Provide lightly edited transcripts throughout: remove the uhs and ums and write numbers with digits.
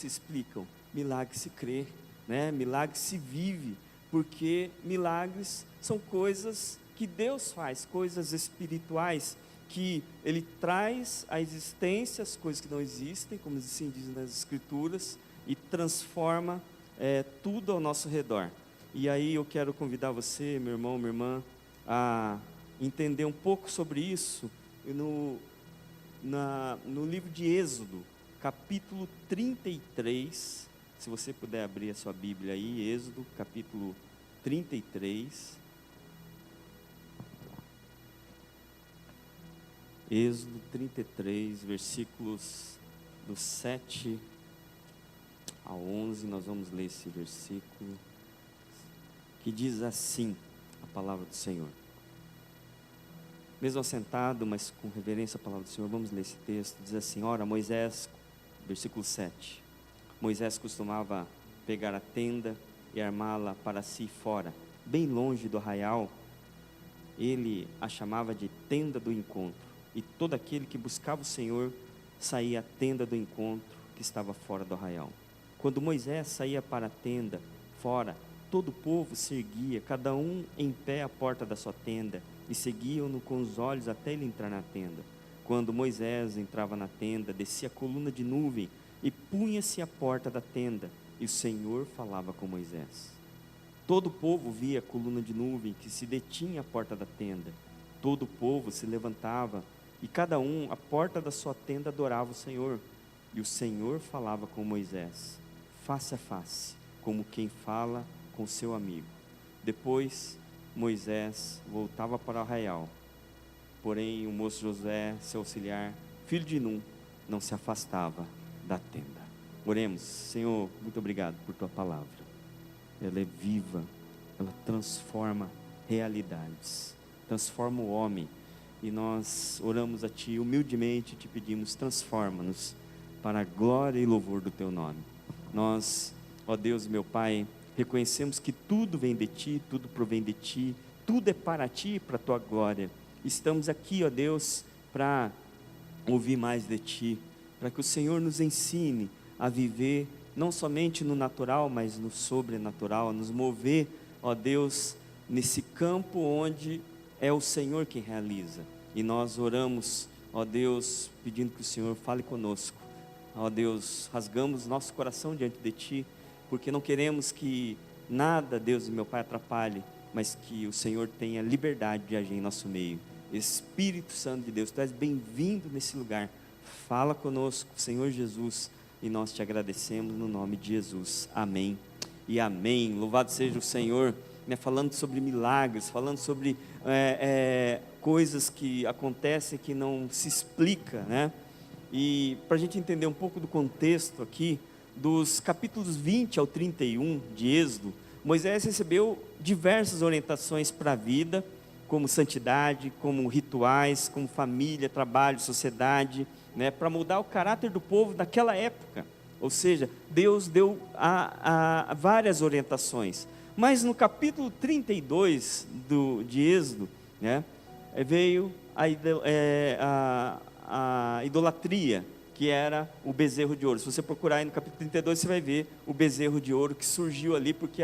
se explicam, milagre se crê, né? Milagre se vive, porque milagres são coisas que Deus faz, coisas espirituais, que Ele traz à existência as coisas que não existem, como assim diz nas Escrituras, e transforma tudo ao nosso redor. E aí eu quero convidar você, meu irmão, minha irmã, a entender um pouco sobre isso no livro de Êxodo, capítulo 33, se você puder abrir a sua Bíblia aí, Êxodo, capítulo 33. Êxodo 33, versículos do 7 ao 11, nós vamos ler esse versículo, que diz assim, a palavra do Senhor. Mesmo assentado, mas com reverência à palavra do Senhor, vamos ler esse texto. Diz assim: ora, Moisés, versículo 7, Moisés costumava pegar a tenda e armá-la para si fora, bem longe do arraial. Ele a chamava de tenda do encontro, e todo aquele que buscava o Senhor saía à tenda do encontro, que estava fora do arraial. Quando Moisés saía para a tenda fora, todo o povo se erguia, cada um em pé à porta da sua tenda, e seguiam-no com os olhos até ele entrar na tenda. Quando Moisés entrava na tenda, descia a coluna de nuvem e punha-se à porta da tenda, e o Senhor falava com Moisés. Todo o povo via a coluna de nuvem que se detinha à porta da tenda. Todo o povo se levantava, e cada um à porta da sua tenda adorava o Senhor. E o Senhor falava com Moisés, face a face, como quem fala com seu amigo. Depois Moisés voltava para o arraial, porém o moço Josué, seu auxiliar, filho de Num, não se afastava da tenda. Oremos. Senhor, muito obrigado por tua palavra. Ela é viva, ela transforma realidades, transforma o homem, e nós oramos a ti humildemente, te pedimos, transforma-nos para a glória e louvor do teu nome. Nós, ó Deus, meu Pai, reconhecemos que tudo vem de ti, tudo provém de ti, tudo é para ti e para a tua glória. Estamos aqui, ó Deus, para ouvir mais de ti, para que o Senhor nos ensine a viver não somente no natural, mas no sobrenatural, a nos mover, ó Deus, nesse campo onde é o Senhor quem realiza. E nós oramos, ó Deus, pedindo que o Senhor fale conosco. Ó Deus, rasgamos nosso coração diante de ti, porque não queremos que nada, Deus e meu Pai, atrapalhe, mas que o Senhor tenha liberdade de agir em nosso meio. Espírito Santo de Deus, tu és bem-vindo nesse lugar. Fala conosco, Senhor Jesus, e nós te agradecemos no nome de Jesus. Amém e amém. Louvado seja o Senhor, né? Falando sobre milagres, falando sobre coisas que acontecem que não se explica, né? E para a gente entender um pouco do contexto aqui, dos capítulos 20 ao 31 de Êxodo, Moisés recebeu diversas orientações para a vida, como santidade, como rituais, como família, trabalho, sociedade, né, para mudar o caráter do povo daquela época. Ou seja, Deus deu várias orientações. Mas no capítulo 32 de Êxodo, né, veio a idolatria, que era o bezerro de ouro. Se você procurar aí no capítulo 32, você vai ver o bezerro de ouro que surgiu ali, porque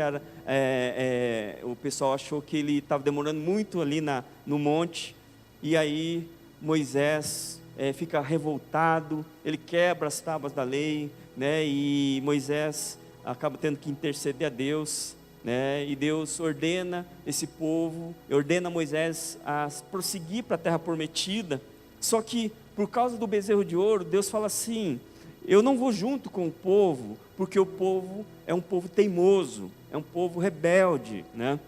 o pessoal achou que ele estava demorando muito ali no monte, e aí Moisés fica revoltado, ele quebra as tábuas da lei, né, e Moisés acaba tendo que interceder a Deus, né, e Deus ordena esse povo, ordena Moisés a prosseguir para a terra prometida. Só que por causa do bezerro de ouro, Deus fala assim: eu não vou junto com o povo, porque o povo é um povo teimoso, é um povo rebelde, né?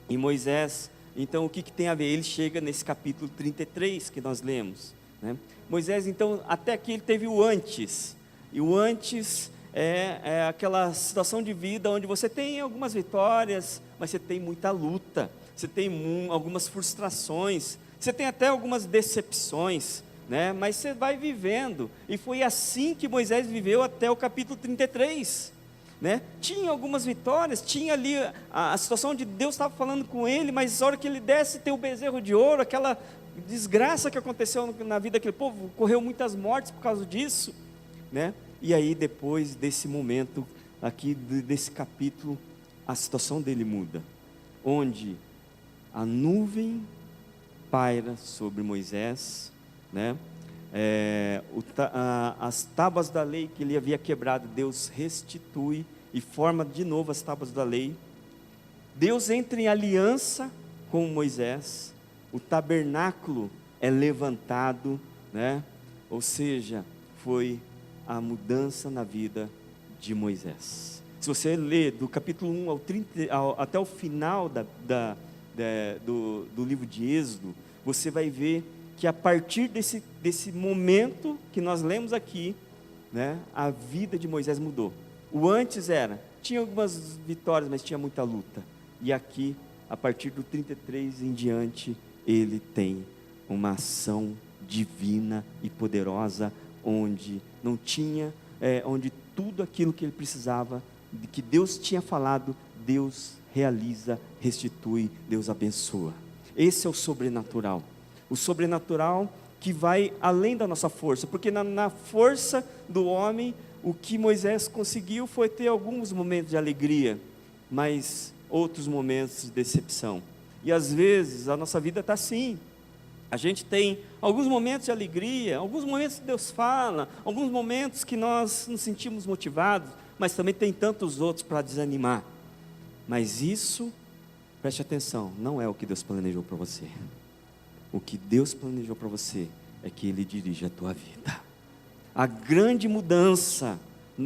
E Moisés, então o que tem a ver? Ele chega nesse capítulo 33 que nós lemos, né? Moisés, então, até aqui ele teve o antes, e o antes é aquela situação de vida onde você tem algumas vitórias, mas você tem muita luta, você tem algumas frustrações, você tem até algumas decepções, né? Mas você vai vivendo, e foi assim que Moisés viveu até o capítulo 33, né? Tinha algumas vitórias, tinha ali a situação de Deus estava falando com ele, mas na hora que ele desce tem o bezerro de ouro, aquela desgraça que aconteceu na vida daquele povo, correu muitas mortes por causa disso, né? E aí depois desse momento, aqui desse capítulo, a situação dele muda. Onde a nuvem paira sobre Moisés, né? As tábuas da lei que ele havia quebrado, Deus restitui e forma de novo as tábuas da lei. Deus entra em aliança com Moisés, o tabernáculo é levantado, né? Ou seja, foi a mudança na vida de Moisés. Se você ler do capítulo 1 até o final do livro de Êxodo, você vai ver que a partir desse momento que nós lemos aqui, né, a vida de Moisés mudou. O antes tinha algumas vitórias, mas tinha muita luta. E aqui, a partir do 33 em diante, ele tem uma ação divina e poderosa, onde não tinha, onde tudo aquilo que ele precisava, que Deus tinha falado, Deus realiza, restitui, Deus abençoa. Esse é o sobrenatural. O sobrenatural que vai além da nossa força, porque na força do homem, o que Moisés conseguiu foi ter alguns momentos de alegria, mas outros momentos de decepção. E às vezes a nossa vida está assim. A gente tem alguns momentos de alegria, alguns momentos que Deus fala, alguns momentos que nós nos sentimos motivados, mas também tem tantos outros para desanimar. Mas isso, preste atenção, não é o que Deus planejou para você. O que Deus planejou para você é que Ele dirige a tua vida. A grande mudança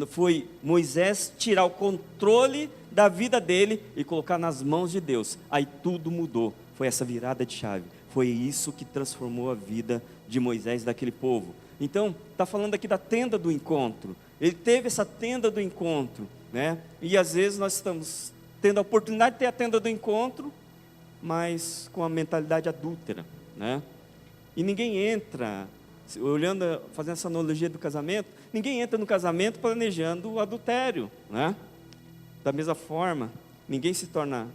foi Moisés tirar o controle da vida dele e colocar nas mãos de Deus. Aí tudo mudou, foi essa virada de chave. Foi isso que transformou a vida de Moisés e daquele povo. Então, está falando aqui da tenda do encontro. Ele teve essa tenda do encontro, né? E às vezes nós estamos tendo a oportunidade de ter a tenda do encontro, mas com a mentalidade adúltera, né? E ninguém entra, olhando, fazendo essa analogia do casamento, ninguém entra no casamento planejando o adultério, né? Da mesma forma, ninguém se torna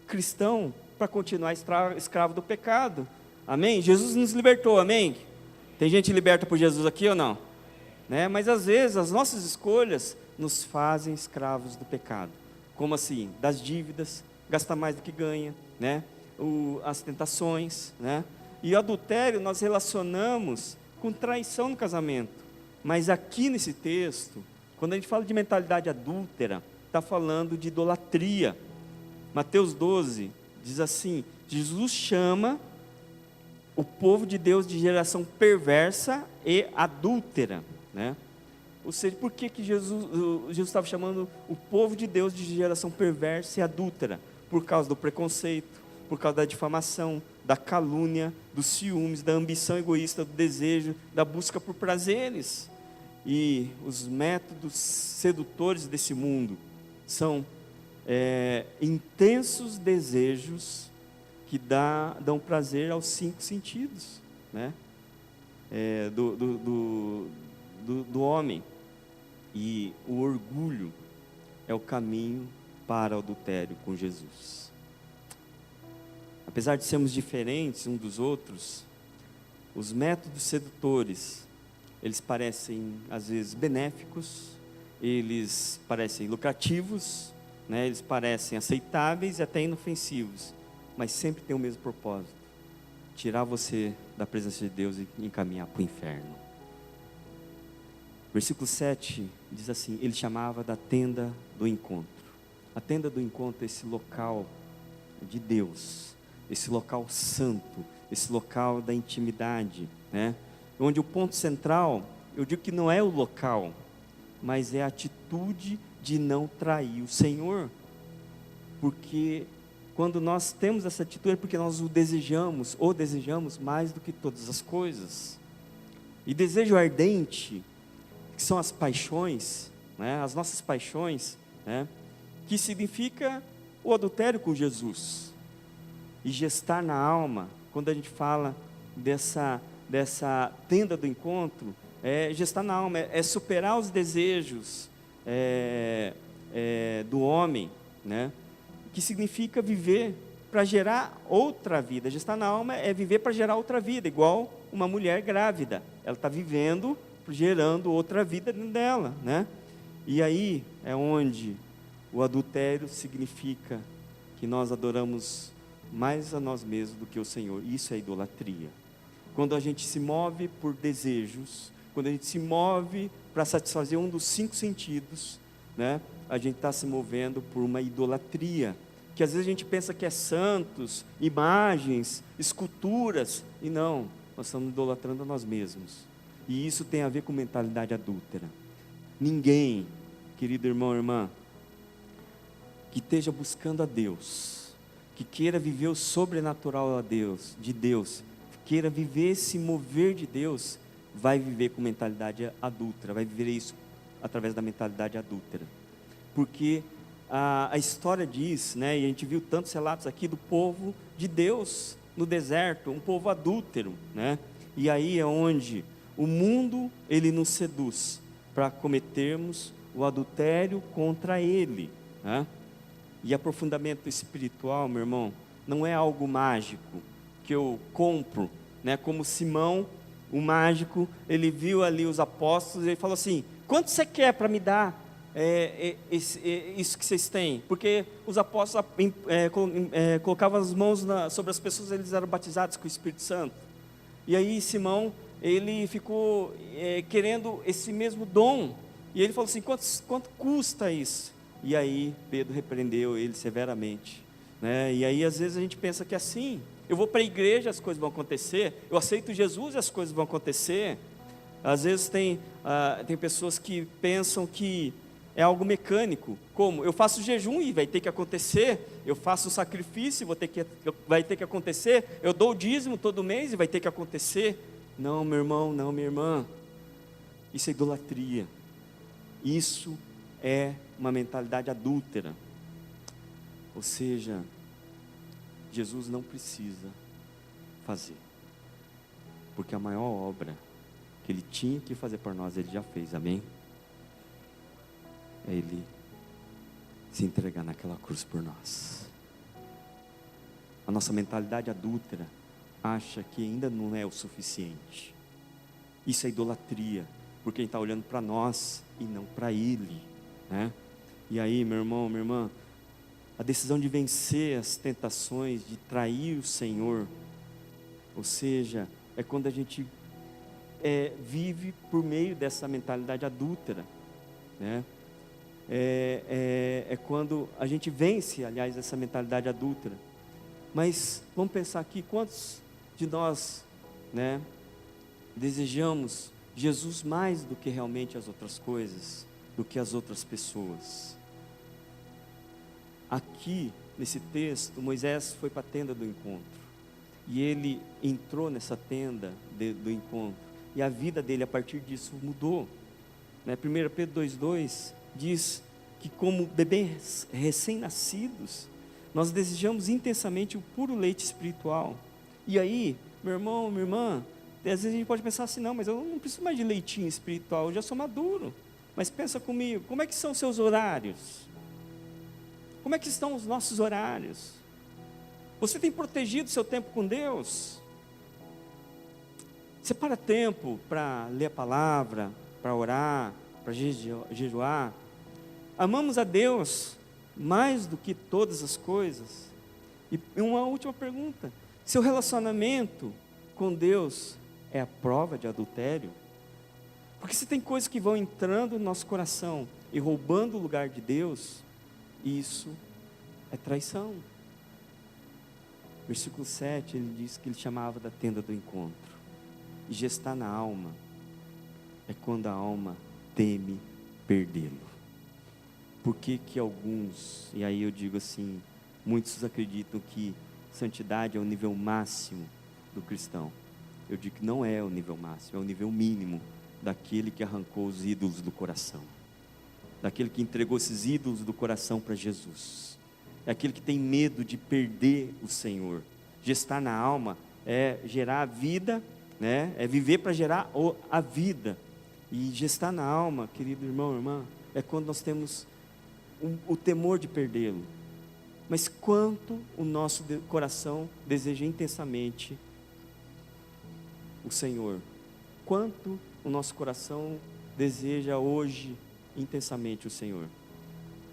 cristão para continuar escravo do pecado. Amém? Jesus nos libertou, amém? Tem gente liberta por Jesus aqui ou não? Né? Mas às vezes as nossas escolhas nos fazem escravos do pecado. Como assim? Das dívidas, gastar mais do que ganha, né? As tentações, né? E o adultério nós relacionamos com traição no casamento. Mas aqui nesse texto, quando a gente fala de mentalidade adúltera, está falando de idolatria. Mateus 12 diz assim: Jesus chama o povo de Deus de geração perversa e adúltera, né? Ou seja, por que Jesus estava chamando o povo de Deus de geração perversa e adúltera? Por causa do preconceito, por causa da difamação, da calúnia, dos ciúmes, da ambição egoísta, do desejo, da busca por prazeres. E os métodos sedutores desse mundo são intensos desejos que dão prazer aos 5 sentidos, né? Do homem. E o orgulho é o caminho para o adultério com Jesus. Apesar de sermos diferentes uns dos outros, os métodos sedutores, eles parecem às vezes benéficos, eles parecem lucrativos, né? Eles parecem aceitáveis e até inofensivos, mas sempre tem o mesmo propósito: tirar você da presença de Deus e encaminhar para o inferno. Versículo 7 diz assim: ele chamava da tenda do encontro. A tenda do encontro é esse local de Deus, esse local santo, esse local da intimidade, né? Onde o ponto central, eu digo que não é o local, mas é a atitude de não trair o Senhor. Porque quando nós temos essa atitude é porque nós o desejamos mais do que todas as coisas. E desejo ardente, que são as paixões, né? As nossas paixões, né? Que significa o adultério com Jesus. E gestar na alma, quando a gente fala dessa tenda do encontro, gestar na alma, superar os desejos do homem, né? Que significa viver para gerar outra vida. Gestar na alma é viver para gerar outra vida, igual uma mulher grávida. Ela está vivendo gerando outra vida dentro dela, né? E aí é onde o adultério significa que nós adoramos mais a nós mesmos do que o Senhor. Isso é idolatria. Quando a gente se move por desejos, quando a gente se move para satisfazer um dos 5 sentidos, né? A gente está se movendo por uma idolatria, que às vezes a gente pensa que é santos, imagens, esculturas, e não, nós estamos idolatrando a nós mesmos. E isso tem a ver com mentalidade adúltera. Ninguém, querido irmão, irmã, que esteja buscando a Deus, que queira viver o sobrenatural de Deus, queira viver esse mover de Deus, vai viver com mentalidade adúltera, vai viver isso através da mentalidade adúltera. Porque a história diz, né, e a gente viu tantos relatos aqui do povo de Deus no deserto, um povo adúltero, né? E aí é onde o mundo, ele nos seduz para cometermos o adultério contra ele, né? E aprofundamento espiritual, meu irmão, não é algo mágico que eu compro, né? Como Simão, o mágico, ele viu ali os apóstolos e ele falou assim: quanto você quer para me dar isso que vocês têm? Porque os apóstolos colocavam as mãos sobre as pessoas, eles eram batizados com o Espírito Santo. E aí Simão, ele ficou querendo esse mesmo dom, e ele falou assim: quanto custa isso? E aí Pedro repreendeu ele severamente, né? E aí às vezes a gente pensa que assim, eu vou para a igreja, as coisas vão acontecer, eu aceito Jesus e as coisas vão acontecer. Às vezes tem pessoas que pensam que é algo mecânico, como eu faço jejum e vai ter que acontecer, eu faço sacrifício e vai ter que acontecer, eu dou o dízimo todo mês e vai ter que acontecer. Não, meu irmão, não, minha irmã, isso é idolatria, isso é uma mentalidade adúltera. Ou seja, Jesus não precisa fazer, porque a maior obra que Ele tinha que fazer por nós, Ele já fez, amém? É Ele se entregar naquela cruz por nós. A nossa mentalidade adúltera acha que ainda não é o suficiente. Isso é idolatria, porque a gente está olhando para nós e não para Ele, né? E aí, meu irmão, minha irmã, a decisão de vencer as tentações, de trair o Senhor, ou seja, é quando a gente vive por meio dessa mentalidade adúltera, né? É quando a gente vence, aliás, essa mentalidade adúltera. Mas vamos pensar aqui, quantos de nós, né, desejamos Jesus mais do que realmente as outras coisas, do que as outras pessoas? Aqui, nesse texto, Moisés foi para a tenda do encontro, e ele entrou nessa tenda do encontro, e a vida dele a partir disso mudou, né? 1 Pedro 2,2 diz que como bebês recém-nascidos, nós desejamos intensamente o puro leite espiritual. E aí, meu irmão, minha irmã, às vezes a gente pode pensar assim: não, mas eu não preciso mais de leitinho espiritual, eu já sou maduro. Mas pensa comigo, como é que são os seus horários? Como é que estão os nossos horários? Você tem protegido seu tempo com Deus? Separa tempo para ler a palavra, para orar, para jejuar. Amamos a Deus mais do que todas as coisas? E uma última pergunta: seu relacionamento com Deus é a prova de adultério? Porque se tem coisas que vão entrando no nosso coração e roubando o lugar de Deus, isso é traição. Versículo 7, ele diz que ele chamava da tenda do encontro. E gestar na alma é quando a alma teme perdê-lo. Por que que alguns, e aí eu digo assim, muitos acreditam que santidade é o nível máximo do cristão? Eu digo que não é o nível máximo, é o nível mínimo daquele que arrancou os ídolos do coração, daquele que entregou esses ídolos do coração para Jesus. É aquele que tem medo de perder o Senhor. Gestar na alma é gerar a vida, né? É viver para gerar a vida. E gestar na alma, querido irmão, irmã, é quando nós temos o temor de perdê-lo. Mas quanto o nosso coração deseja intensamente o Senhor, quanto o nosso coração deseja hoje intensamente o Senhor.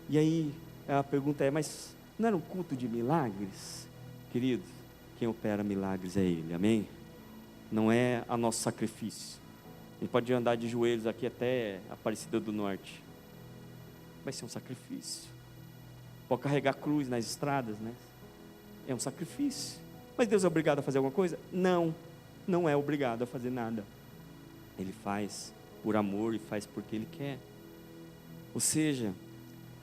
E aí a pergunta é, mas não era um culto de milagres? Querido, quem opera milagres é Ele, amém? Não é a nosso sacrifício. A gente pode andar de joelhos aqui até Aparecida do Norte, vai ser um sacrifício. Pode carregar cruz nas estradas, né? É um sacrifício. Mas Deus é obrigado a fazer alguma coisa? Não, não é obrigado a fazer nada. Ele faz por amor e faz porque Ele quer. Ou seja,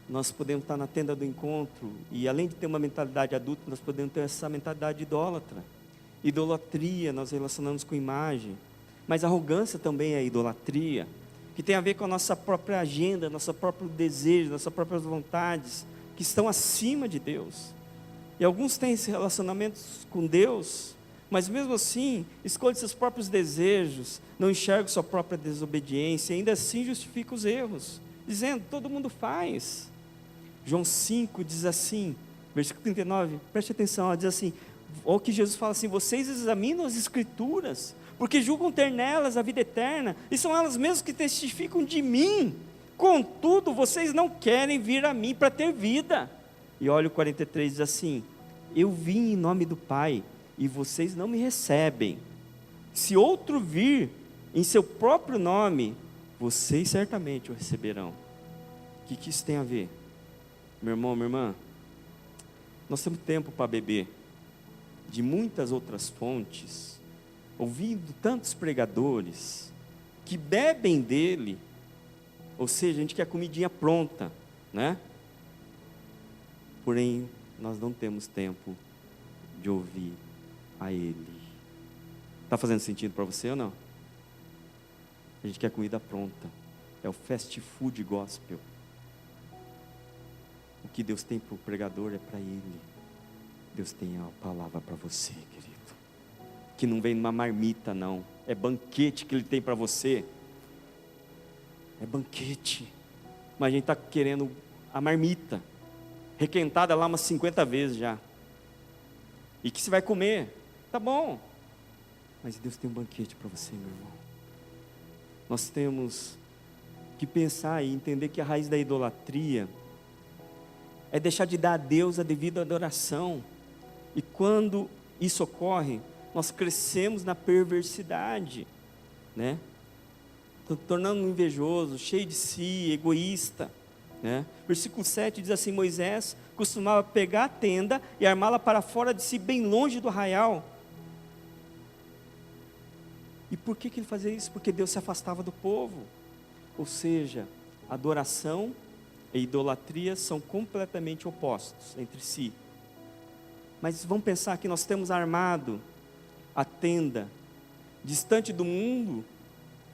nós podemos estar na tenda do encontro e além de ter uma mentalidade adulta, nós podemos ter essa mentalidade idólatra. Idolatria, nós relacionamos com imagem, mas arrogância também é idolatria, que tem a ver com a nossa própria agenda, nosso próprio desejo, nossas próprias vontades, que estão acima de Deus. E alguns têm esses relacionamentos com Deus, mas mesmo assim, escolhem seus próprios desejos, não enxergam sua própria desobediência, e ainda assim justificam os erros, dizendo, todo mundo faz. João 5 diz assim, versículo 39, preste atenção, diz assim, ou que Jesus fala assim, vocês examinam as Escrituras, porque julgam ter nelas a vida eterna, e são elas mesmas que testificam de mim, contudo, vocês não querem vir a mim para ter vida. E olha o 43, diz assim, eu vim em nome do Pai, e vocês não me recebem. Se outro vir em seu próprio nome, vocês certamente o receberão. O que isso tem a ver? Meu irmão, minha irmã, nós temos tempo para beber de muitas outras fontes, ouvindo tantos pregadores que bebem dele, ou seja, a gente quer comidinha pronta, né? Porém, nós não temos tempo de ouvir a Ele. Está fazendo sentido para você ou não? A gente quer comida pronta, é o fast food gospel. O que Deus tem para o pregador é para ele. Deus tem a palavra para você, querido, que não vem numa marmita não, é banquete que Ele tem para você, é banquete, mas a gente está querendo a marmita, requentada lá umas 50 vezes já, e que você vai comer, tá bom, mas Deus tem um banquete para você, meu irmão. Nós temos que pensar e entender que a raiz da idolatria é deixar de dar a Deus a devida adoração. E quando isso ocorre, nós crescemos na perversidade, né? Tornando invejoso, cheio de si, egoísta, né? Versículo 7 diz assim, Moisés costumava pegar a tenda e armá-la para fora de si, bem longe do arraial. E por que ele fazia isso? Porque Deus se afastava do povo. Ou seja, adoração e idolatria são completamente opostos entre si. Mas vamos pensar que nós temos armado a tenda distante do mundo,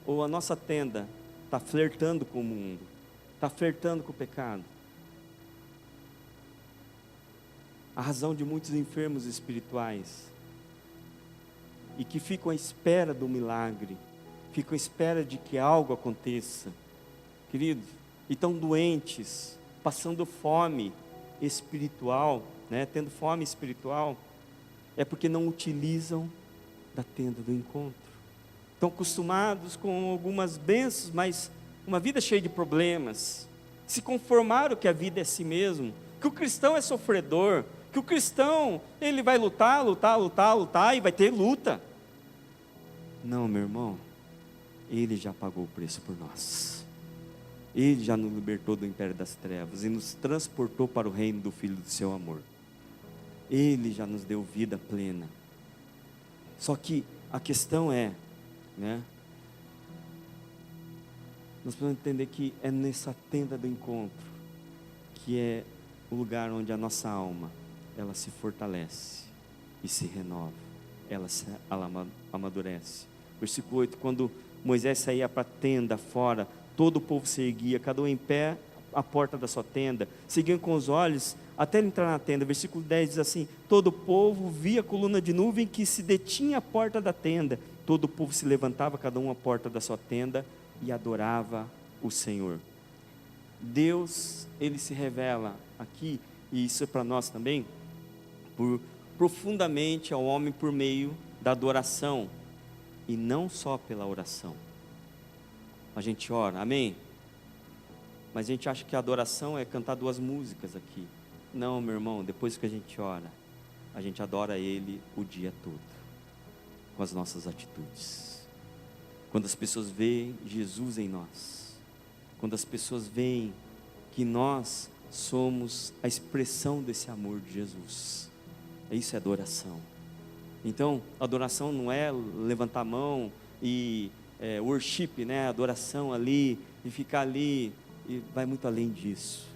ou a nossa tenda está flertando com o mundo, está flertando com o pecado. A razão de muitos enfermos espirituais, e que ficam à espera do milagre, ficam à espera de que algo aconteça, queridos, e estão doentes, passando fome espiritual, né, tendo fome espiritual, é porque não utilizam da tenda do encontro. Estão acostumados com algumas bênçãos, mas uma vida cheia de problemas. Se conformaram que a vida é assim mesmo, que o cristão é sofredor, que o cristão, ele vai lutar e vai ter luta. Não, meu irmão, Ele já pagou o preço por nós. Ele já nos libertou do império das trevas e nos transportou para o reino do Filho do seu amor. Ele já nos deu vida plena. Só que a questão é, né? Nós precisamos entender que é nessa tenda do encontro que é o lugar onde a nossa alma, ela se fortalece e se renova, ela amadurece. Versículo 8, quando Moisés saía para a tenda fora, todo o povo se erguia, cada um em pé à porta da sua tenda, seguiam com os olhos até ele entrar na tenda. Versículo 10 diz assim, todo o povo via a coluna de nuvem que se detinha à porta da tenda, todo o povo se levantava, cada um à porta da sua tenda, e adorava o Senhor. Deus, Ele se revela aqui, e isso é para nós também, profundamente ao homem por meio da adoração, e não só pela oração. a gente ora, amém? Mas a gente acha que a adoração é cantar 2 músicas aqui. Não, meu irmão, depois que a gente ora, a gente adora Ele o dia todo, com as nossas atitudes. Quando as pessoas veem Jesus em nós, quando as pessoas veem que nós somos a expressão desse amor de Jesus, isso é adoração. Então, adoração não é levantar a mão e worship, né? Adoração ali, e ficar ali, e vai muito além disso.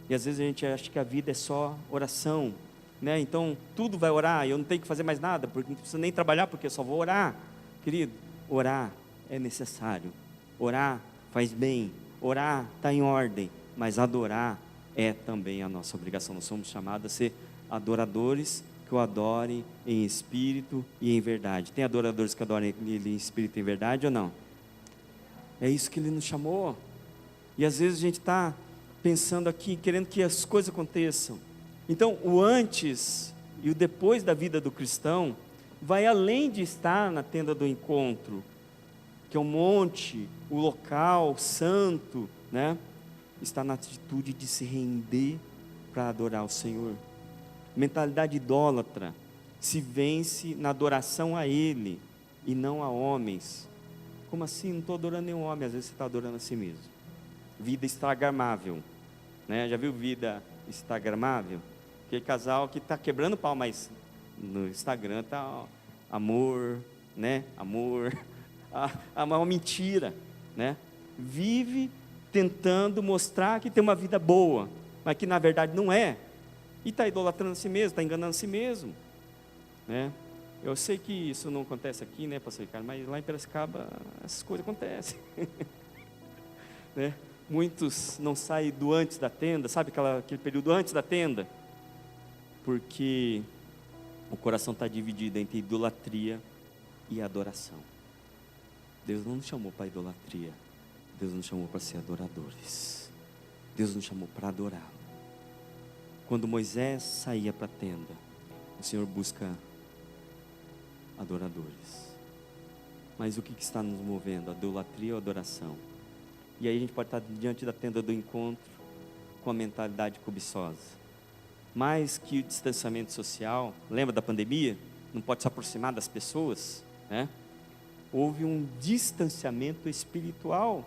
E às vezes a gente acha que a vida é só oração, né? Então tudo vai orar, eu não tenho que fazer mais nada, porque não preciso nem trabalhar, porque eu só vou orar. Querido, orar é necessário, orar faz bem, orar está em ordem, mas adorar é também a nossa obrigação. Nós somos chamados a ser adoradores que o adorem em espírito e em verdade. Tem adoradores que adorem Ele em espírito e em verdade ou não? É isso que Ele nos chamou. E às vezes a gente está pensando aqui, querendo que as coisas aconteçam. Então, o antes e o depois da vida do cristão vai além de estar na tenda do encontro, que é o monte, o local santo, né? Está na atitude de se render para adorar o Senhor. Mentalidade idólatra se vence na adoração a Ele e não a homens. Como assim? Não estou adorando nenhum homem. Às vezes você está adorando a si mesmo. Vida instagramável, né? Já viu vida instagramável? Aquele casal que está quebrando pau, mas no Instagram está amor, né? Amor, uma mentira, né? Vive tentando mostrar que tem uma vida boa, mas que na verdade não é, e está idolatrando a si mesmo, está enganando a si mesmo, né? Eu sei que isso não acontece aqui, né, pastor Ricardo, mas lá em Piracicaba essas coisas acontecem, né? Muitos não saem do antes da tenda, sabe aquele período antes da tenda? Porque o coração está dividido entre idolatria e adoração. Deus não nos chamou para idolatria, Deus nos chamou para ser adoradores. Deus nos chamou para adorá-lo. Quando Moisés saía para a tenda, o Senhor busca adoradores. Mas o que está nos movendo? A idolatria ou a adoração? E aí a gente pode estar diante da tenda do encontro com a mentalidade cobiçosa. Mais que o distanciamento social, lembra da pandemia? Não pode se aproximar das pessoas, né? Houve um distanciamento espiritual,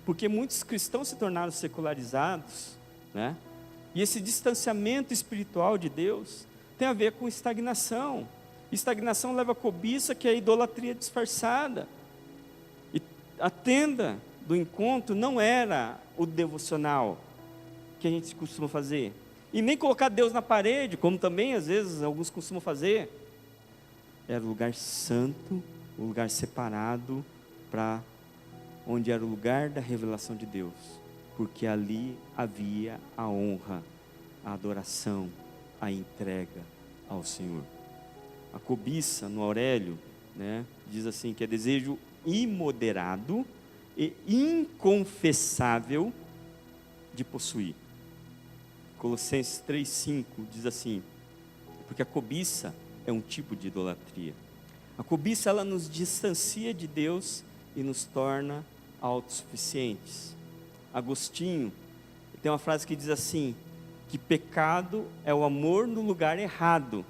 porque muitos cristãos se tornaram secularizados, né? E esse distanciamento espiritual de Deus tem a ver com estagnação. Estagnação leva a cobiça, que é a idolatria disfarçada. E a tenda do encontro não era o devocional que a gente costuma fazer, e nem colocar Deus na parede, como também às vezes alguns costumam fazer. Era o lugar santo, o lugar separado, para onde era o lugar da revelação de Deus, porque ali havia a honra, a adoração, a entrega ao Senhor. A cobiça, no Aurélio, né, diz assim, que é desejo imoderado e inconfessável de possuir. Colossenses 3,5 diz assim, porque a cobiça é um tipo de idolatria. A cobiça, ela nos distancia de Deus e nos torna autossuficientes. Agostinho tem uma frase que diz assim, que pecado é o amor no lugar errado,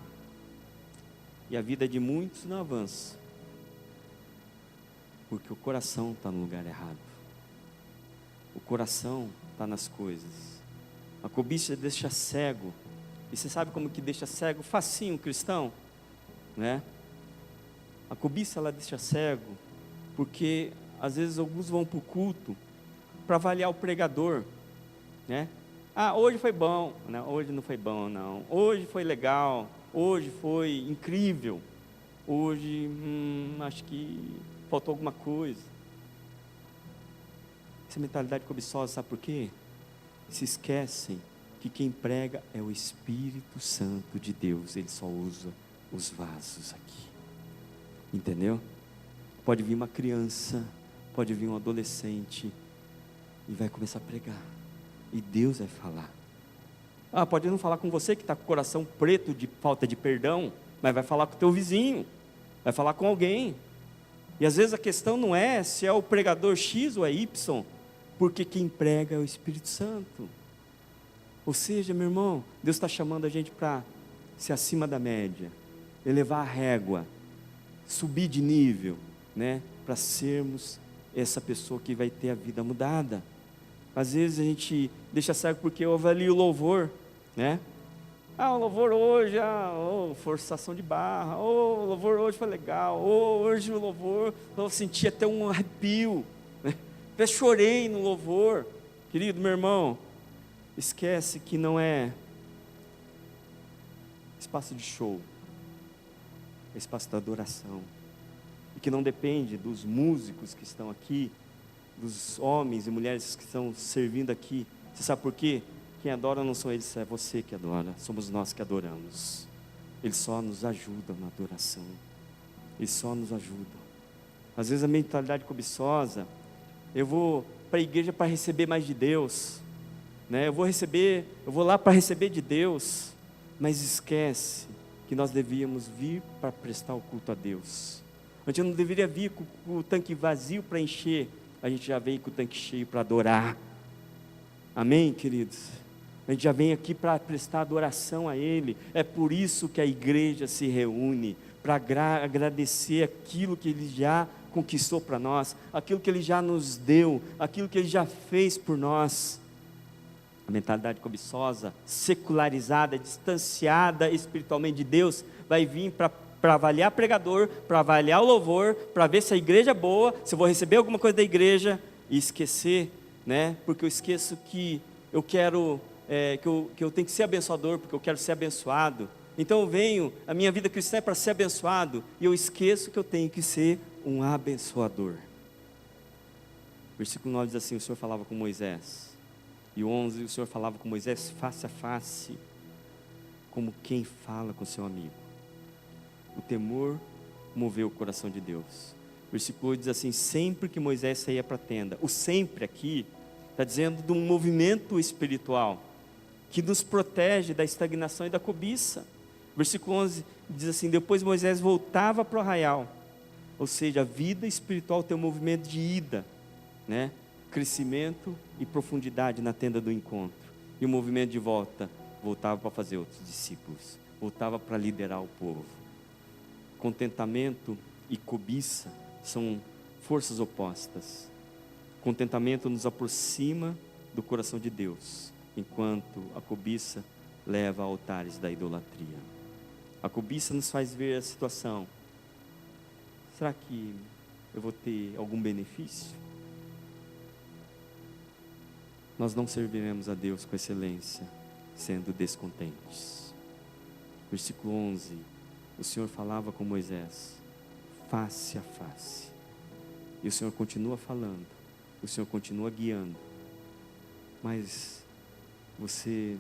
e a vida de muitos não avança, porque o coração está no lugar errado. O coração está nas coisas. A cobiça deixa cego. E você sabe como que deixa cego? Facinho, o cristão, né? A cobiça, ela deixa cego, porque às vezes alguns vão para o culto para avaliar o pregador, né? Ah, hoje foi bom. Não, hoje não foi bom, não. Hoje foi legal. Hoje foi incrível. Hoje, acho que faltou alguma coisa. Essa mentalidade cobiçosa, sabe por quê? Se esquecem que quem prega é o Espírito Santo de Deus. Ele só usa os vasos aqui. Entendeu? Pode vir uma criança, pode vir um adolescente e vai começar a pregar. E Deus vai falar. Ah, pode não falar com você que está com o coração preto de falta de perdão, mas vai falar com o teu vizinho, vai falar com alguém. E às vezes a questão não é se é o pregador X ou é Y, porque quem prega é o Espírito Santo. Ou seja, meu irmão, Deus está chamando a gente para ser acima da média, elevar a régua, subir de nível, né? Para sermos essa pessoa que vai ter a vida mudada. Às vezes a gente deixa cego porque eu avalio o louvor, né? O louvor hoje, forçação de barra, o louvor hoje foi legal, hoje o louvor, eu senti até um arrepio, né? Até chorei no louvor. Querido meu irmão, esquece que não é espaço de show, é espaço da adoração, e que não depende dos músicos que estão aqui, dos homens e mulheres que estão servindo aqui. Você sabe por quê? Quem adora não são eles, é você que adora, somos nós que adoramos. Eles só nos ajudam na adoração, eles só nos ajudam. Às vezes a mentalidade cobiçosa, eu vou para a igreja para receber mais de Deus, né? Eu vou lá para receber de Deus, mas esquece que nós devíamos vir para prestar o culto a Deus. A gente não deveria vir com o tanque vazio para encher, a gente já vem com o tanque cheio para adorar. Amém, queridos? A gente já vem aqui para prestar adoração a Ele. É por isso que a igreja se reúne, para agradecer aquilo que Ele já conquistou para nós, aquilo que Ele já nos deu, aquilo que Ele já fez por nós. A mentalidade cobiçosa, secularizada, distanciada espiritualmente de Deus, vai vir para avaliar pregador, para avaliar o louvor, para ver se a igreja é boa, se eu vou receber alguma coisa da igreja, e esquecer, né? Porque eu esqueço que eu quero, que eu tenho que ser abençoador, porque eu quero ser abençoado. Então eu venho, a minha vida cristã é para ser abençoado, e eu esqueço que eu tenho que ser um abençoador. Versículo 9 diz assim: o Senhor falava com Moisés, e o 11, o Senhor falava com Moisés face a face, como quem fala com seu amigo. O temor moveu o coração de Deus. Versículo 8 diz assim: sempre que Moisés saía para a tenda. O sempre aqui está dizendo de um movimento espiritual que nos protege da estagnação e da cobiça. Versículo 11 diz assim: depois Moisés voltava para o arraial. Ou seja, a vida espiritual tem um movimento de ida, né? Crescimento e profundidade na tenda do encontro. E o movimento de volta, voltava para fazer outros discípulos, voltava para liderar o povo. Contentamento e cobiça são forças opostas. Contentamento nos aproxima do coração de Deus, enquanto a cobiça leva a altares da idolatria. A cobiça nos faz ver a situação: será que eu vou ter algum benefício? Nós não serviremos a Deus com excelência, sendo descontentes. Versículo 11, o Senhor falava com Moisés, face a face, e o Senhor continua falando, o Senhor continua guiando, mas você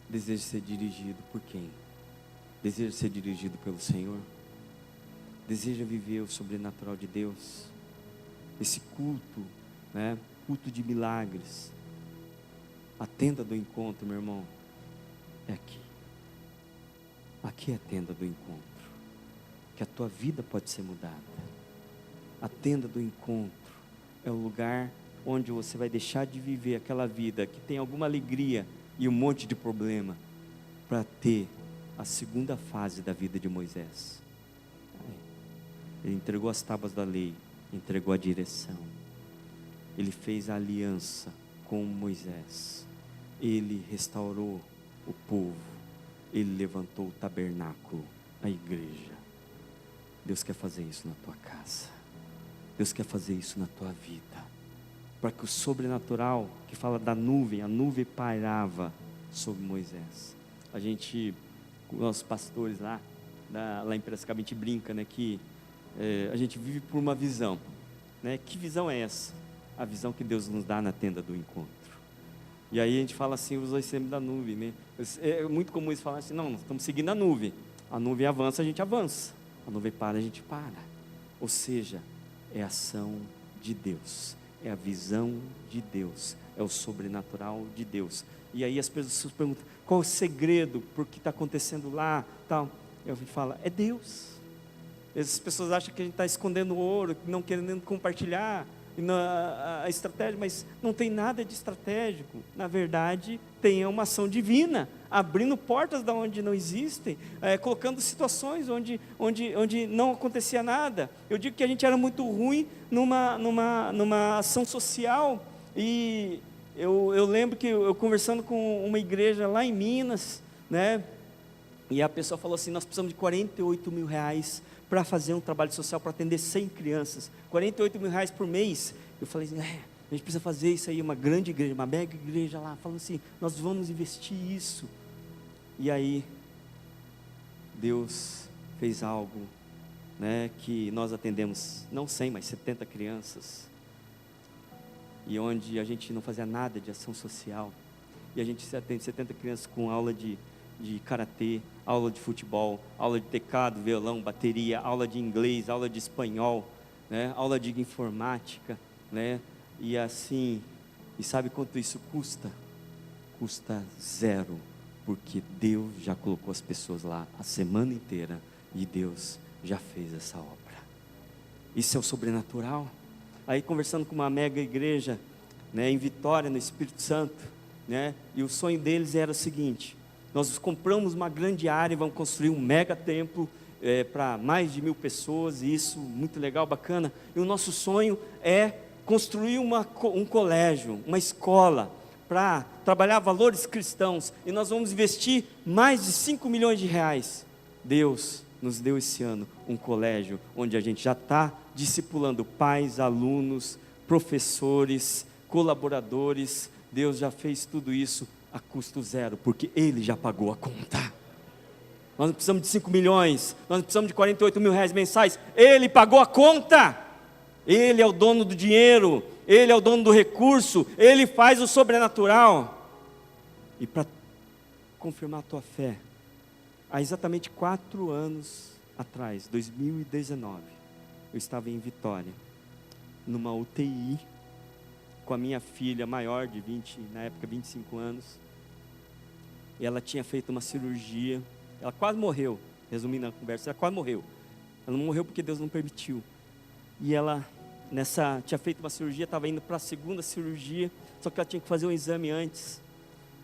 deseja ser dirigido por quem? Deseja ser dirigido pelo Senhor? Deseja viver o sobrenatural de Deus? Esse culto, né? Culto de milagres, a tenda do encontro, meu irmão, é aqui. Aqui é a tenda do encontro, que a tua vida pode ser mudada. A tenda do encontro é o lugar onde você vai deixar de viver aquela vida que tem alguma alegria e um monte de problema, para ter a segunda fase da vida de Moisés. Ele entregou as tábuas da lei, entregou a direção, ele fez a aliança com Moisés, ele restaurou o povo, ele levantou o tabernáculo, a igreja. Deus quer fazer isso na tua casa, Deus quer fazer isso na tua vida, para que o sobrenatural, que fala da nuvem, a nuvem pairava sobre Moisés. A gente, com os nossos pastores lá em Piracicaba, a gente brinca, né, que a gente vive por uma visão, né? Que visão é essa? A visão que Deus nos dá na tenda do encontro. E aí a gente fala assim, os dois sempre da nuvem, né? É muito comum eles falarem assim: não, nós estamos seguindo a nuvem avança, a gente avança, a nuvem para, a gente para. Ou seja, é a ação de Deus, é a visão de Deus, é o sobrenatural de Deus. E aí as pessoas perguntam: qual é o segredo, por que está acontecendo lá, tal? Eu falo: é Deus. As pessoas acham que a gente está escondendo ouro, não querendo compartilhar a estratégia, mas não tem nada de estratégico. Na verdade, tem uma ação divina, abrindo portas da onde não existem, colocando situações onde não acontecia nada. Eu digo que a gente era muito ruim numa ação social, e eu lembro que eu conversando com uma igreja lá em Minas, né, e a pessoa falou assim: nós precisamos de 48 mil reais para fazer um trabalho social, para atender 100 crianças, 48 mil reais por mês. Eu falei assim, a gente precisa fazer isso aí, uma grande igreja, uma mega igreja lá, falando assim, nós vamos investir isso. E aí, Deus fez algo, né, que nós atendemos, não 100, mas 70 crianças, e onde a gente não fazia nada de ação social, e a gente atende 70 crianças com aula de karatê, aula de futebol, aula de teclado, violão, bateria, aula de inglês, aula de espanhol, né, aula de informática, né, e assim, e sabe quanto isso custa? Custa zero, porque Deus já colocou as pessoas lá a semana inteira, e Deus já fez essa obra. Isso é o sobrenatural. Aí conversando com uma mega igreja, né, em Vitória, no Espírito Santo, né, e o sonho deles era o seguinte: nós compramos uma grande área e vamos construir um mega templo para mais de 1000 pessoas, e isso muito legal, bacana. E o nosso sonho é construir um colégio, uma escola, para trabalhar valores cristãos, e nós vamos investir mais de 5 milhões de reais. Deus nos deu esse ano um colégio, onde a gente já está discipulando pais, alunos, professores, colaboradores. Deus já fez tudo isso a custo zero, porque Ele já pagou a conta. Nós não precisamos de 5 milhões, nós não precisamos de 48 mil reais mensais, Ele pagou a conta. Ele é o dono do dinheiro, Ele é o dono do recurso, Ele faz o sobrenatural. E para confirmar a tua fé, há exatamente 4 anos atrás, 2019, eu estava em Vitória, numa UTI, com a minha filha maior de 20, na época 25 anos, e ela tinha feito uma cirurgia, ela quase morreu, resumindo a conversa, ela quase morreu. Ela não morreu porque Deus não permitiu. E ela tinha feito uma cirurgia, estava indo para a segunda cirurgia, só que ela tinha que fazer um exame antes.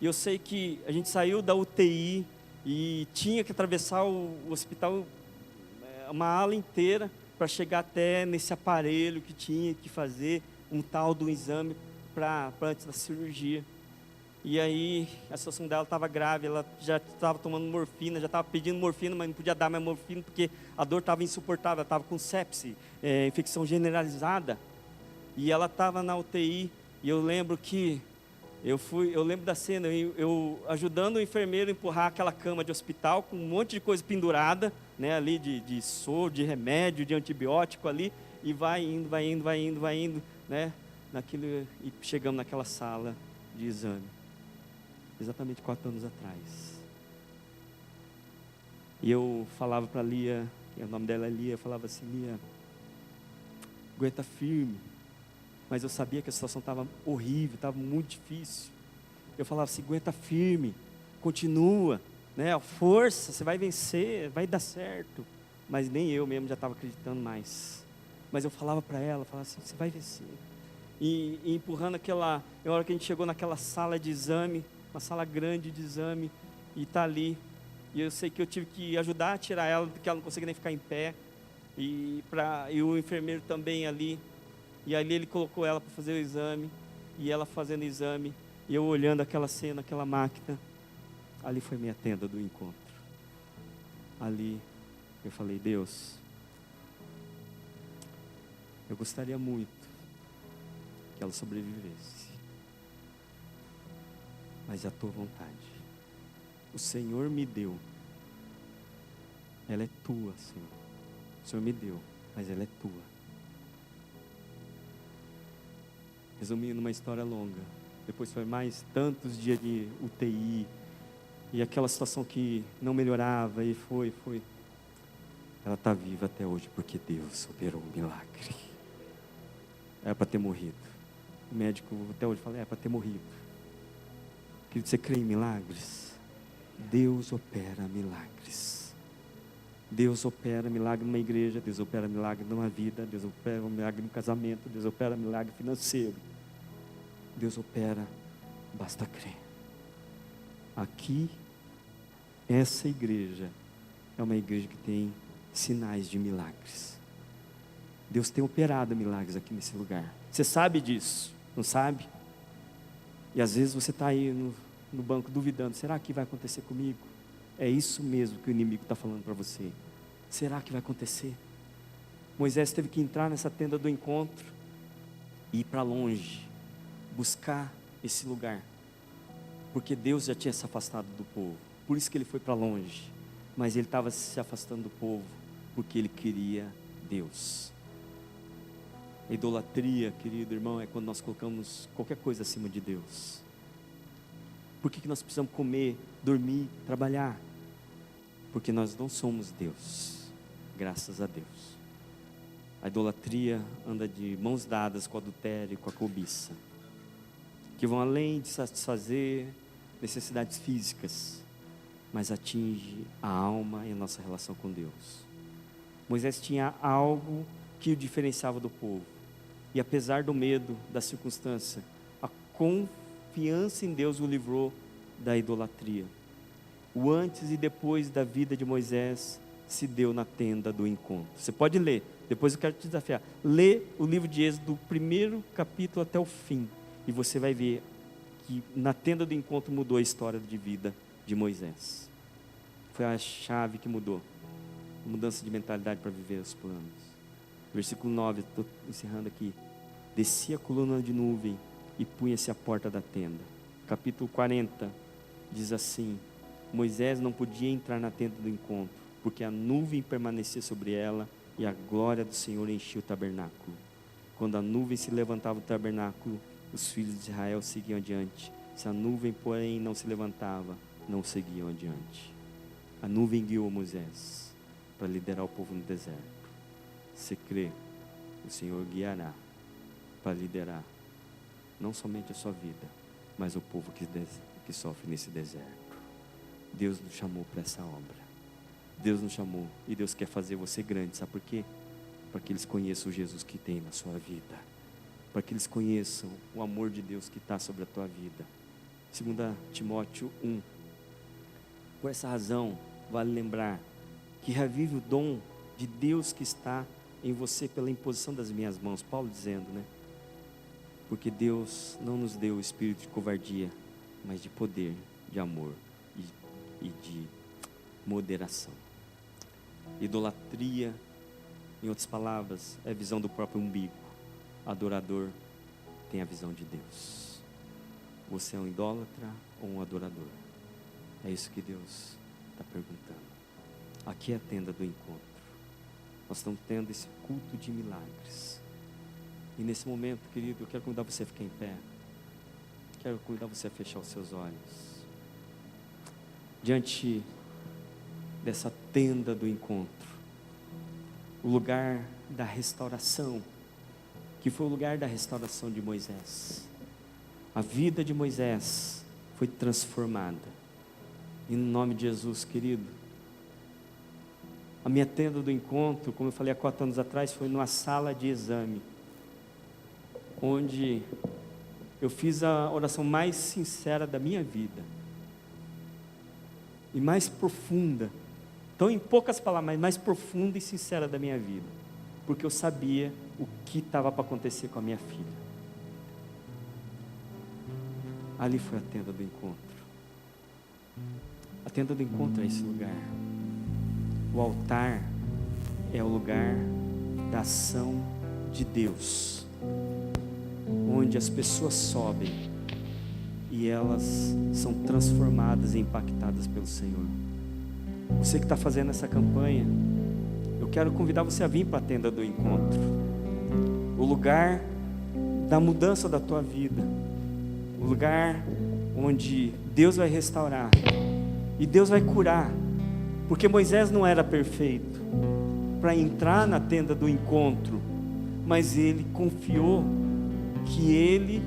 E eu sei que a gente saiu da UTI e tinha que atravessar o hospital, uma ala inteira, para chegar até nesse aparelho que tinha que fazer um tal do exame para antes da cirurgia. E aí a situação dela estava grave, ela já estava tomando morfina, já estava pedindo morfina, mas não podia dar mais morfina porque a dor estava insuportável, ela estava com sepse, infecção generalizada, e ela estava na UTI. E eu lembro que eu lembro da cena, eu ajudando o enfermeiro a empurrar aquela cama de hospital com um monte de coisa pendurada, né, ali de soro, de remédio, de antibiótico ali, e vai indo, né, e chegamos naquela sala de exame. Exatamente 4 anos atrás. E eu falava para Lia, o nome dela é Lia, eu falava assim: Lia, aguenta firme. Mas eu sabia que a situação estava horrível, estava muito difícil. Eu falava assim: aguenta firme, continua, né? Força, você vai vencer, vai dar certo. Mas nem eu mesmo já estava acreditando mais. Mas eu falava para ela, falava assim: você vai vencer. E empurrando a hora que a gente chegou naquela sala de exame, uma sala grande de exame, e está ali, e eu sei que eu tive que ajudar a tirar ela, porque ela não conseguia nem ficar em pé, e o enfermeiro também ali, e ali ele colocou ela para fazer o exame, e ela fazendo o exame, e eu olhando aquela cena, aquela máquina. Ali foi minha tenda do encontro. Ali eu falei: Deus, eu gostaria muito que ela sobrevivesse, mas é a tua vontade. O Senhor me deu, ela é tua, Senhor. O Senhor me deu, mas ela é tua. Resumindo uma história longa, depois foi mais tantos dias de UTI, e aquela situação que não melhorava, e foi. Ela está viva até hoje, porque Deus operou um milagre. Era para ter morrido. O médico até hoje fala: é para ter morrido. Querido, você crê em milagres? Deus opera milagres. Deus opera milagre numa igreja, Deus opera milagre numa vida, Deus opera milagre no casamento, Deus opera milagre financeiro. Deus opera, basta crer. Aqui, essa igreja é uma igreja que tem sinais de milagres. Deus tem operado milagres aqui nesse lugar. Você sabe disso, não sabe? E às vezes você está aí no banco duvidando, será que vai acontecer comigo? É isso mesmo que o inimigo está falando para você. Será que vai acontecer? Moisés teve que entrar nessa tenda do encontro e ir para longe, buscar esse lugar, porque Deus já tinha se afastado do povo. Por isso que ele foi para longe, mas ele estava se afastando do povo porque ele queria Deus. A idolatria, querido irmão, é quando nós colocamos qualquer coisa acima de Deus. Por que nós precisamos comer, dormir, trabalhar? Porque nós não somos Deus, graças a Deus. A idolatria anda de mãos dadas com o adultério e com a cobiça, que vão além de satisfazer necessidades físicas, mas atinge a alma e a nossa relação com Deus. Moisés tinha algo que o diferenciava do povo, e apesar do medo, da circunstância, a confiança em Deus o livrou da idolatria. O antes e depois da vida de Moisés se deu na tenda do encontro. Você pode ler, depois eu quero te desafiar. Lê o livro de Êxodo, do primeiro capítulo até o fim, e você vai ver que na tenda do encontro mudou a história de vida de Moisés. Foi a chave que mudou, a mudança de mentalidade para viver os planos. Versículo 9, estou encerrando aqui. Descia a coluna de nuvem e punha-se à porta da tenda. Capítulo 40 diz assim: Moisés não podia entrar na tenda do encontro, porque a nuvem permanecia sobre ela e a glória do Senhor enchia o tabernáculo. Quando a nuvem se levantava do tabernáculo, os filhos de Israel seguiam adiante. Se a nuvem, porém, não se levantava, não seguiam adiante. A nuvem guiou Moisés para liderar o povo no deserto. Se crê, o Senhor guiará para liderar não somente a sua vida, mas o povo que sofre nesse deserto. Deus nos chamou para essa obra. Deus nos chamou e Deus quer fazer você grande. Sabe por quê? Para que eles conheçam o Jesus que tem na sua vida, para que eles conheçam o amor de Deus que está sobre a tua vida. 2 Timóteo 1. Por essa razão, vale lembrar que revive o dom de Deus que está em você pela imposição das minhas mãos. Paulo dizendo, né? Porque Deus não nos deu o espírito de covardia, mas de poder, de amor e de moderação. Idolatria, em outras palavras, é a visão do próprio umbigo. Adorador tem a visão de Deus. Você é um idólatra ou um adorador? É isso que Deus está perguntando. Aqui é a tenda do encontro. Nós estamos tendo esse culto de milagres. E nesse momento, querido, eu quero convidar você a ficar em pé. Quero convidar você a fechar os seus olhos. Diante dessa tenda do encontro, o lugar da restauração, que foi o lugar da restauração de Moisés. A vida de Moisés foi transformada. E no nome de Jesus, querido, a minha tenda do encontro, como eu falei há 4 anos atrás, foi numa sala de exame, onde eu fiz a oração mais sincera da minha vida, e mais profunda, então em poucas palavras, mas mais profunda e sincera da minha vida, porque eu sabia o que estava para acontecer com a minha filha. Ali foi a tenda do encontro. A tenda do encontro é esse lugar. O altar é o lugar da ação de Deus, onde as pessoas sobem e elas são transformadas e impactadas pelo Senhor. Você que está fazendo essa campanha, eu quero convidar você a vir para a tenda do encontro, o lugar da mudança da tua vida, o lugar onde Deus vai restaurar e Deus vai curar, porque Moisés não era perfeito para entrar na tenda do encontro, mas ele confiou que ele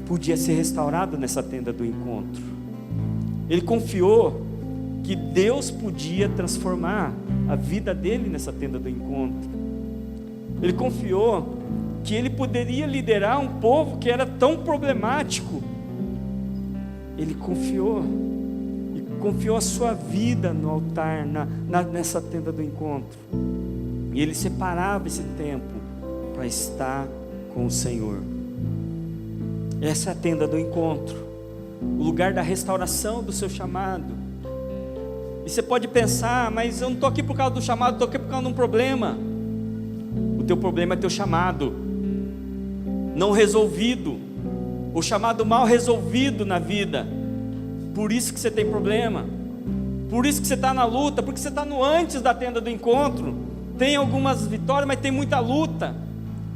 podia ser restaurado nessa tenda do encontro. Ele confiou que Deus podia transformar a vida dele nessa tenda do encontro. Ele confiou que ele poderia liderar um povo que era tão problemático. Ele confiou a sua vida no altar, nessa tenda do encontro. E ele separava esse tempo para estar com o Senhor. Essa é a tenda do encontro, o lugar da restauração do seu chamado. E você pode pensar, mas eu não estou aqui por causa do chamado, estou aqui por causa de um problema. O teu problema é teu chamado não resolvido, o chamado mal resolvido na vida. Por isso que você tem problema, por isso que você está na luta, porque você está no antes da tenda do encontro. Tem algumas vitórias, mas tem muita luta.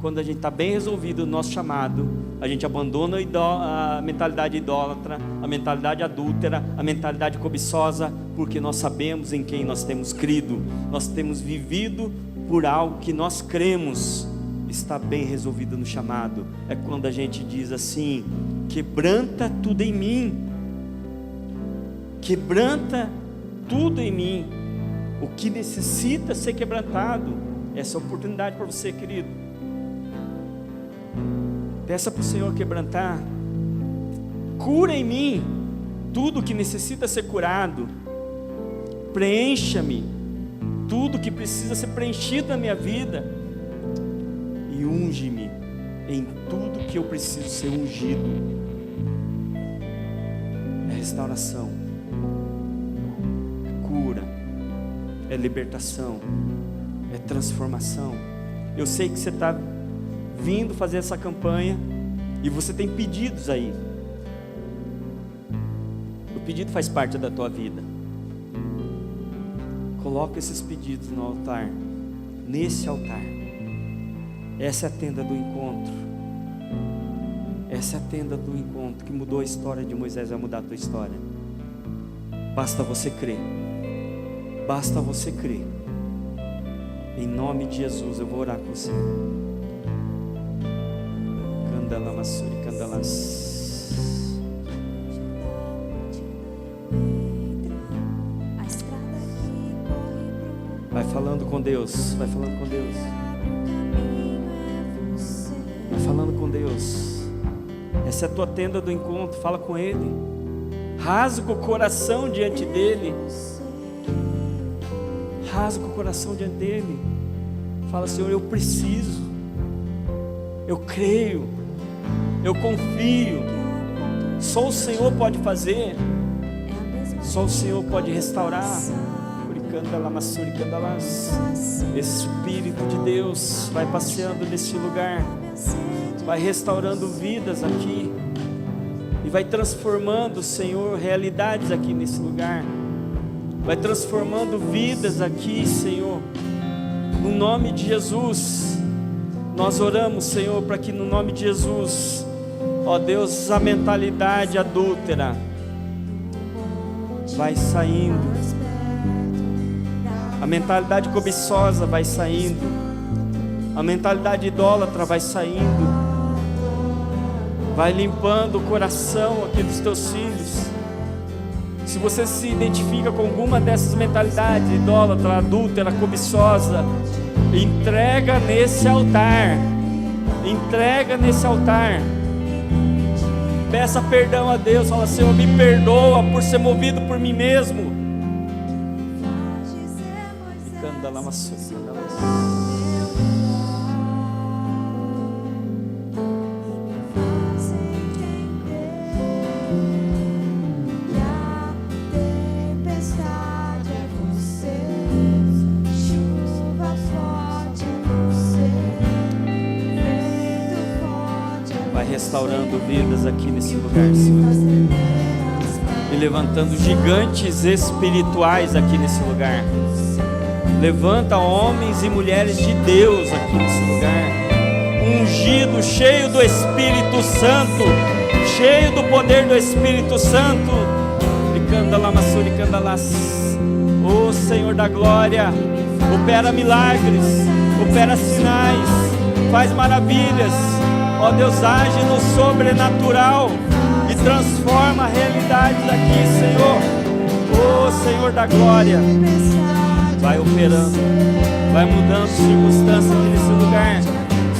Quando a gente está bem resolvido no nosso chamado, a gente abandona a mentalidade idólatra, a mentalidade adúltera, a mentalidade cobiçosa, porque nós sabemos em quem nós temos crido, nós temos vivido por algo que nós cremos. Está bem resolvido no chamado. É quando a gente diz assim: quebranta tudo em mim, quebranta tudo em mim, o que necessita ser quebrantado. Essa é a oportunidade para você, querido. Peça para o Senhor quebrantar. Cura em mim tudo que necessita ser curado. Preencha-me tudo que precisa ser preenchido na minha vida. E unge-me em tudo que eu preciso ser ungido. É restauração, é cura, é libertação, é transformação. Eu sei que você está vindo fazer essa campanha e você tem pedidos aí. O pedido faz parte da tua vida. Coloca esses pedidos no altar, nesse altar. Essa é a tenda do encontro. Essa é a tenda do encontro que mudou a história de Moisés, vai mudar a tua história. Basta você crer. Basta você crer. Em nome de Jesus, eu vou orar com você. Candalamassuri, candalas. Vai falando com Deus, vai falando com Deus. Vai falando com Deus. Essa é a tua tenda do encontro. Fala com Ele. Rasga o coração diante dEle. Rasga o coração diante dEle. Fala: Senhor, eu preciso, eu creio, eu confio. Só o Senhor pode fazer. Só o Senhor pode restaurar. Espírito de Deus, vai passeando nesse lugar, vai restaurando vidas aqui e vai transformando, Senhor, realidades aqui nesse lugar. Vai transformando vidas aqui, Senhor. No nome de Jesus, nós oramos, Senhor, para que no nome de Jesus, ó Deus, a mentalidade adúltera vai saindo. A mentalidade cobiçosa vai saindo. A mentalidade idólatra vai saindo. Vai limpando o coração aqui dos teus filhos. Se você se identifica com alguma dessas mentalidades, idólatra, adúltera, cobiçosa, entrega nesse altar. Entrega nesse altar. Peça perdão a Deus. Fala: Senhor, me perdoa por ser movido por mim mesmo. Vai restaurando vidas aqui nesse lugar, Senhor, e levantando gigantes espirituais aqui nesse lugar. Levanta homens e mulheres de Deus aqui nesse lugar, ungido, cheio do Espírito Santo, cheio do poder do Espírito Santo. Ô Senhor da glória, opera milagres, opera sinais, faz maravilhas. Ó Deus, age no sobrenatural e transforma realidades aqui, Senhor. Oh, Senhor da glória, vai operando, vai mudando circunstâncias aqui nesse lugar.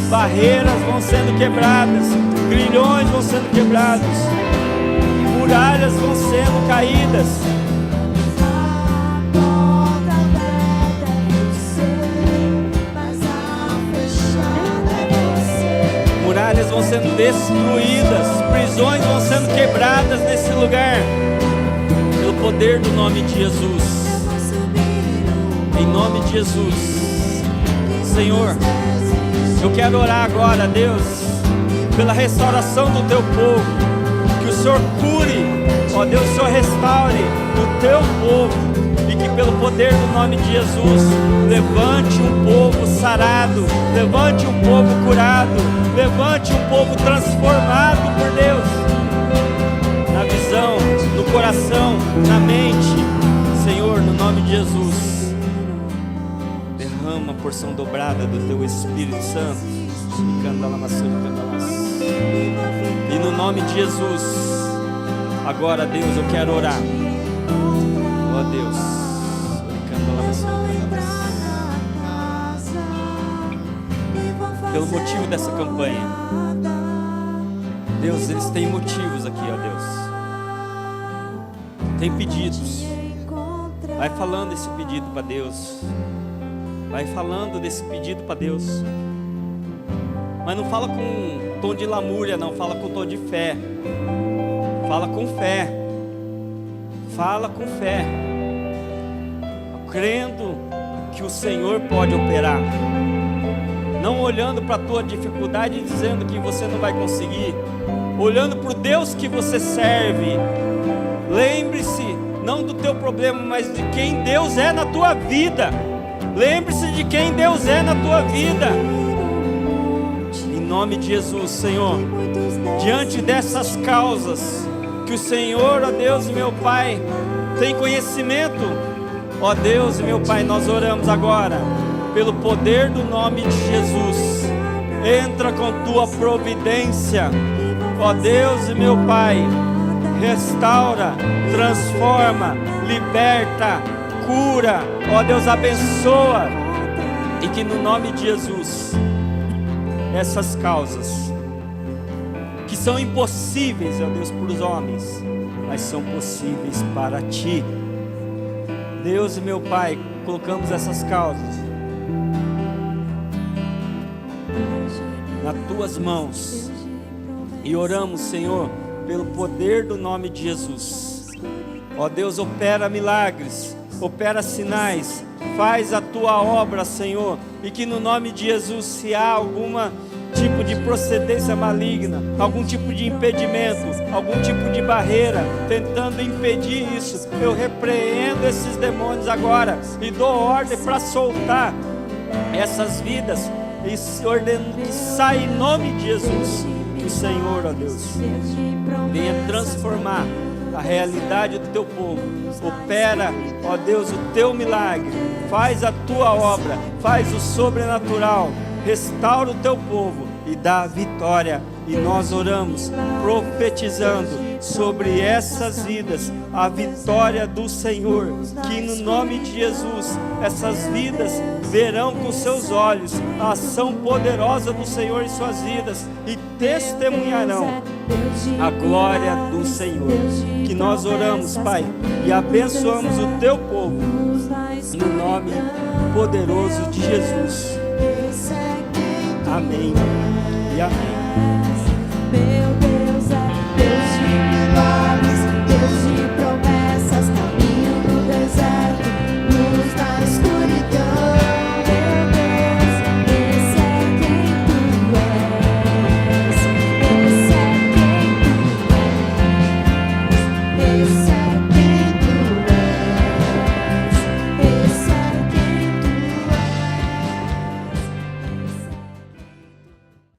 Barreiras vão sendo quebradas, grilhões vão sendo quebrados, muralhas vão sendo caídas. Muralhas vão sendo destruídas, prisões vão sendo quebradas nesse lugar, pelo poder do nome de Jesus. Em nome de Jesus, Senhor, eu quero orar agora, Deus, pela restauração do teu povo, que o Senhor cure, ó Deus, o Senhor restaure o teu povo, e que pelo poder do nome de Jesus, levante um povo sarado, levante um povo curado, levante um povo transformado por Deus, na visão, no coração, na mente. Senhor, no nome de Jesus, derrama a porção dobrada do teu Espírito Santo. E no nome de Jesus, agora, Deus, eu quero orar. Ó Deus, pelo motivo dessa campanha, Deus, eles têm motivos aqui, ó Deus, tem pedidos. Vai falando esse pedido para Deus, vai falando desse pedido para Deus, mas não fala com tom de lamúria, não, fala com tom de fé. Fala com fé, fala com fé, crendo que o Senhor pode operar, não olhando para a tua dificuldade e dizendo que você não vai conseguir, olhando para o Deus que você serve. Lembre-se, não do teu problema, mas de quem Deus é na tua vida. Lembre-se de quem Deus é na tua vida. Em nome de Jesus, Senhor, diante dessas causas que o Senhor, ó Deus e meu Pai, tem conhecimento, ó Deus e meu Pai, nós oramos agora, pelo poder do nome de Jesus. Entra com tua providência, ó Deus e meu Pai, restaura, transforma, liberta, cura, ó Deus, abençoa, e que no nome de Jesus, essas causas que são impossíveis, ó Deus, para os homens, mas são possíveis para Ti. Deus e meu Pai, colocamos essas causas nas Tuas mãos e oramos, Senhor, pelo poder do nome de Jesus. Ó Deus, opera milagres, opera sinais, faz a Tua obra, Senhor, e que no nome de Jesus, se há alguma tipo de procedência maligna, algum tipo de impedimento, algum tipo de barreira tentando impedir isso, eu repreendo esses demônios agora e dou ordem para soltar essas vidas e ordeno que saia em nome de Jesus. Que o Senhor, ó Deus, venha transformar a realidade do teu povo. Opera, ó Deus, o teu milagre, faz a tua obra, faz o sobrenatural, restaura o teu povo e dá a vitória. E nós oramos, profetizando sobre essas vidas a vitória do Senhor, que no nome de Jesus essas vidas verão com seus olhos a ação poderosa do Senhor em suas vidas e testemunharão a glória do Senhor. Que nós oramos, Pai, e abençoamos o teu povo no nome poderoso de Jesus. Amém e amém.